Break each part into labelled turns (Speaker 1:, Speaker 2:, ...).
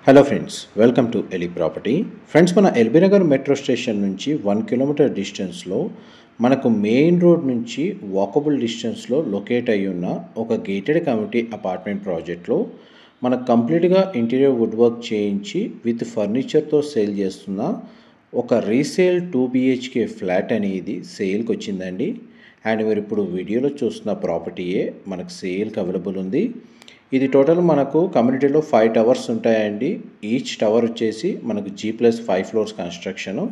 Speaker 1: Hello friends, welcome to Eli property. Friends, మన LB Nagar metro station నుంచి 1 kilometre డిస్టెన్స్లో మనకు మెయిన్ రోడ్ నుంచి వాకబుల్ డిస్టెన్స్లో లొకేట్ అయ్యి ఉన్న ఒక గేటెడ్ కమ్యూనిటీ అపార్ట్మెంట్ ప్రాజెక్ట్లో మనకు కంప్లీట్గా ఇంటీరియర్ వుడ్ వర్క్ చేయించి విత్ ఫర్నిచర్తో సేల్ చేస్తున్న ఒక రీసేల్ 2 BHK ఫ్లాట్ అనేది సేల్కి వచ్చిందండి. అండ్ మీరు ఇప్పుడు వీడియోలో చూస్తున్న ప్రాపర్టీయే మనకు సేల్కి అవైలబుల్ ఉంది. ఇది టోటల్ మనకు కమ్యూనిటీలో 5 టవర్స్ ఉంటాయండి. ఈచ్ టవర్ వచ్చేసి మనకు G+5 ఫ్లోర్స్ కన్స్ట్రక్షను.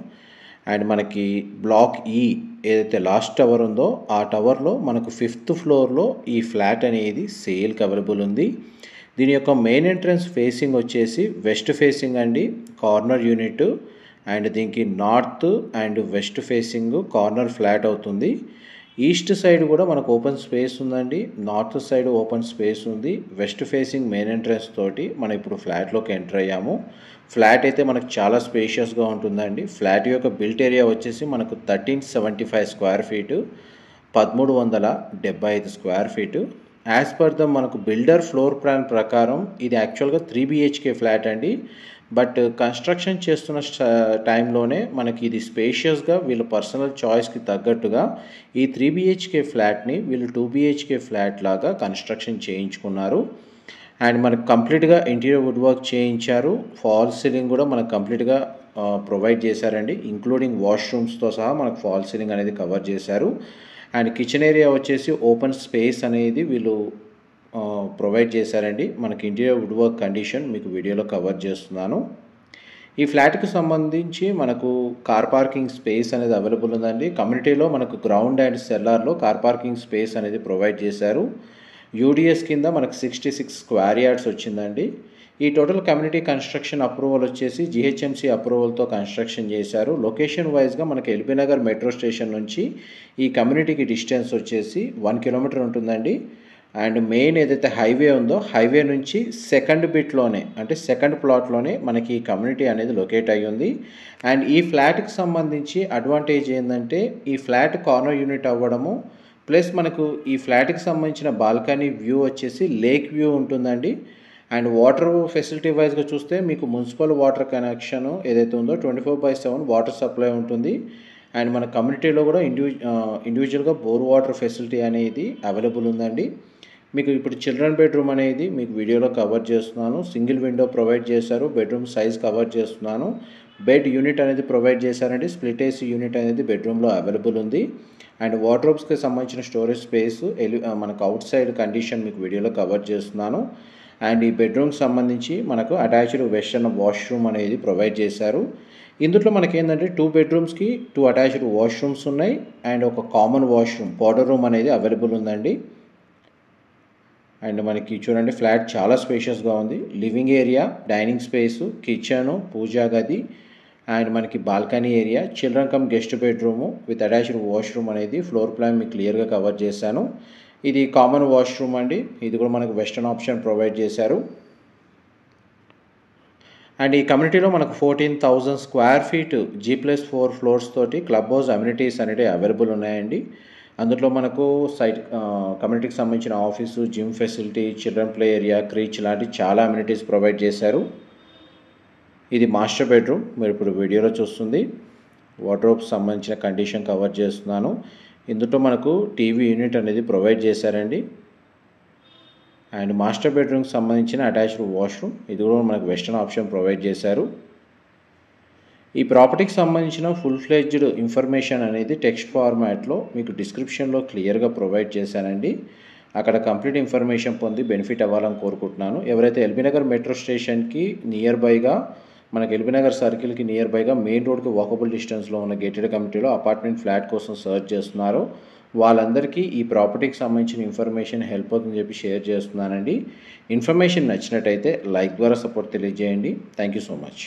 Speaker 1: అండ్ మనకి బ్లాక్ ఈ ఏదైతే లాస్ట్ టవర్ ఉందో ఆ టవర్లో మనకు 5th ఫ్లోర్లో ఈ ఫ్లాట్ అనేది సేల్కి అవైలబుల్ ఉంది. దీని యొక్క మెయిన్ ఎంట్రన్స్ ఫేసింగ్ వచ్చేసి వెస్ట్ ఫేసింగ్ అండి, కార్నర్ యూనిట్. అండ్ దీనికి north and west facing corner flat అవుతుంది. ఈస్ట్ సైడ్ కూడా మనకు ఓపెన్ స్పేస్ ఉందండి, నార్త్ సైడ్ ఓపెన్ స్పేస్ ఉంది. వెస్ట్ ఫేసింగ్ మెయిన్ ఎంట్రన్స్ తోటి మనం ఇప్పుడు ఫ్లాట్లోకి ఎంటర్ అయ్యాము. ఫ్లాట్ అయితే మనకు చాలా స్పేషియస్గా ఉంటుందండి. ఫ్లాట్ యొక్క బిల్ట్ ఏరియా వచ్చేసి మనకు 1375 square feet, 1375 square feet. As per the మనకు బిల్డర్ ఫ్లోర్ ప్లాన్ ప్రకారం ఇది యాక్చువల్గా 3 BHK ఫ్లాట్ అండి. బట్ కన్స్ట్రక్షన్ చేస్తున్న టైంలోనే మనకి ఇది స్పేషియస్గా వీళ్ళ పర్సనల్ చాయిస్కి తగ్గట్టుగా ఈ 3 BHK ఫ్లాట్ని వీళ్ళు 2 BHK ఫ్లాట్ లాగా కన్స్ట్రక్షన్ చేయించుకున్నారు. అండ్ మనకు కంప్లీట్గా ఇంటీరియర్ వుడ్ వర్క్ చేయించారు. ఫాల్ సీలింగ్ కూడా మనకు కంప్లీట్గా ప్రొవైడ్ చేశారండి, ఇంక్లూడింగ్ వాష్రూమ్స్తో సహా మనకు ఫాల్ సీలింగ్ అనేది కవర్ చేశారు. అండ్ కిచెన్ ఏరియా వచ్చేసి ఓపెన్ స్పేస్ అనేది వీళ్ళు ప్రొవైడ్ చేశారండి. మనకి ఇంటీరియర్ వుడ్ వర్క్ కండిషన్ మీకు వీడియోలో కవర్ చేస్తున్నాను. ఈ ఫ్లాట్కి సంబంధించి మనకు కార్ పార్కింగ్ స్పేస్ అనేది అవైలబుల్ ఉందండి. కమ్యూనిటీలో మనకు గ్రౌండ్ అండ్ సెల్లార్లో కార్ పార్కింగ్ స్పేస్ అనేది ప్రొవైడ్ చేశారు. UDS కింద మనకు 66 స్క్వేర్ యార్డ్స్ వచ్చిందండి. ఈ టోటల్ కమ్యూనిటీ కన్స్ట్రక్షన్ అప్రూవల్ వచ్చేసి GHMC అప్రూవల్తో కన్స్ట్రక్షన్ చేశారు. లొకేషన్ వైజ్గా మనకి ఎల్బీ నగర్ మెట్రో స్టేషన్ నుంచి ఈ కమ్యూనిటీకి డిస్టెన్స్ వచ్చేసి 1 కిలోమీటర్ ఉంటుందండి. అండ్ మెయిన్ ఏదైతే హైవే ఉందో హైవే నుంచి సెకండ్ బిట్లోనే అంటే సెకండ్ ప్లాట్లోనే మనకి ఈ కమ్యూనిటీ అనేది లొకేట్ అయ్యి ఉంది. అండ్ ఈ ఫ్లాట్కి సంబంధించి అడ్వాంటేజ్ ఏంటంటే ఈ ఫ్లాట్ కార్నర్ యూనిట్ అవ్వడము, ప్లస్ మనకు ఈ ఫ్లాట్కి సంబంధించిన బాల్కనీ వ్యూ వచ్చేసి లేక్ వ్యూ ఉంటుందండి. అండ్ వాటర్ ఫెసిలిటీ వైజ్గా చూస్తే మీకు మున్సిపల్ వాటర్ కనెక్షన్ ఏదైతే ఉందో 24/7 వాటర్ సప్లై ఉంటుంది. అండ్ మన కమ్యూనిటీలో కూడా ఇండివిజువల్గా బోర్ వాటర్ ఫెసిలిటీ అనేది అవైలబుల్ ఉందండి. మీకు ఇప్పుడు చిల్డ్రన్ బెడ్రూమ్ అనేది మీకు వీడియోలో కవర్ చేస్తున్నాను. సింగిల్ విండో ప్రొవైడ్ చేశారు. బెడ్రూమ్ సైజ్ కవర్ చేస్తున్నాను. బెడ్ యూనిట్ అనేది ప్రొవైడ్ చేశారండి. స్ప్లిట్ AC యూనిట్ అనేది బెడ్రూమ్లో అవైలబుల్ ఉంది. అండ్ వార్డ్రోబ్స్కి సంబంధించిన స్టోరేజ్ స్పేస్ మనకు అవుట్ సైడ్ కండిషన్ మీకు వీడియోలో కవర్ చేస్తున్నాను. అండ్ ఈ బెడ్రూమ్కి సంబంధించి మనకు అటాచ్డ్ వెస్టర్న్ వాష్రూమ్ అనేది ప్రొవైడ్ చేశారు. ఇందులో మనకి ఏంటంటే 2 బెడ్రూమ్స్కి 2 అటాచ్డ్ వాష్రూమ్స్ ఉన్నాయి. అండ్ ఒక కామన్ వాష్రూమ్ పౌడర్ రూమ్ అనేది అవైలబుల్ ఉందండి. అండ్ మనకి చూడండి ఫ్లాట్ చాలా స్పేషియస్గా ఉంది. Living area, dining space, kitchen, puja గది అండ్ మనకి balcony area, children come guest bedroom with attached washroom అనేది ఫ్లోర్ ప్లాన్ మీకు క్లియర్గా కవర్ చేశాను. ఇది కామన్ వాష్రూమ్ అండి. ఇది కూడా మనకు వెస్టర్న్ ఆప్షన్ ప్రొవైడ్ చేశారు. అండ్ ఈ కమ్యూనిటీలో మనకు 14,000 స్క్వేర్ ఫీట్ G+4 ఫ్లోర్స్ తోటి క్లబ్ హౌస్ అమ్యూనిటీస్ అనేవి అవైలబుల్ ఉన్నాయండి. అందులో మనకు కమ్యూనిటీకి సంబంధించిన office, gym facility, children play area, creche లాంటి చాలా అమ్యూనిటీస్ ప్రొవైడ్ చేశారు. ఇది మాస్టర్ బెడ్రూమ్ మీరు ఇప్పుడు వీడియోలో చూస్తుంది. వార్డ్రోబ్స్ సంబంధించిన కండిషన్ కవర్ చేస్తున్నాను. ఇందులో మనకు టీవీ యూనిట్ అనేది ప్రొవైడ్ చేశారండి. అండ్ మాస్టర్ బెడ్రూమ్కి సంబంధించిన అటాచ్డ్ వాష్రూమ్ ఇది కూడా మనకు వెస్టర్న్ ఆప్షన్ ప్రొవైడ్ చేశారు. ఈ ప్రాపర్టీకి సంబంధించిన ఫుల్ ఫ్లెడ్జ్డ్ ఇన్ఫర్మేషన్ అనేది టెక్స్ట్ ఫార్మాట్లో మీకు డిస్క్రిప్షన్లో క్లియర్గా ప్రొవైడ్ చేశానండి. అక్కడ కంప్లీట్ ఇన్ఫర్మేషన్ పొంది బెనిఫిట్ అవ్వాలని కోరుకుంటున్నాను. ఎవరైతే ఎల్బీ నగర్ మెట్రో స్టేషన్కి నియర్ బైగా మనకి ఎల్బీ నగర్ సర్కిల్కి నియర్ బైగా మెయిన్ రోడ్కి వాకబుల్ డిస్టెన్స్లో ఉన్న గేటెడ్ కమ్యూనిటీలో అపార్ట్మెంట్ ఫ్లాట్ కోసం సర్చ్ చేస్తున్నారో వాళ్ళందరికీ ఈ ప్రాపర్టీకి సంబంధించిన ఇన్ఫర్మేషన్ హెల్ప్ అవుతుందని చెప్పి షేర్ చేస్తున్నానండి. ఇన్ఫర్మేషన్ నచ్చినట్టయితే లైక్ ద్వారా సపోర్ట్ తెలియజేయండి. Thank you so much.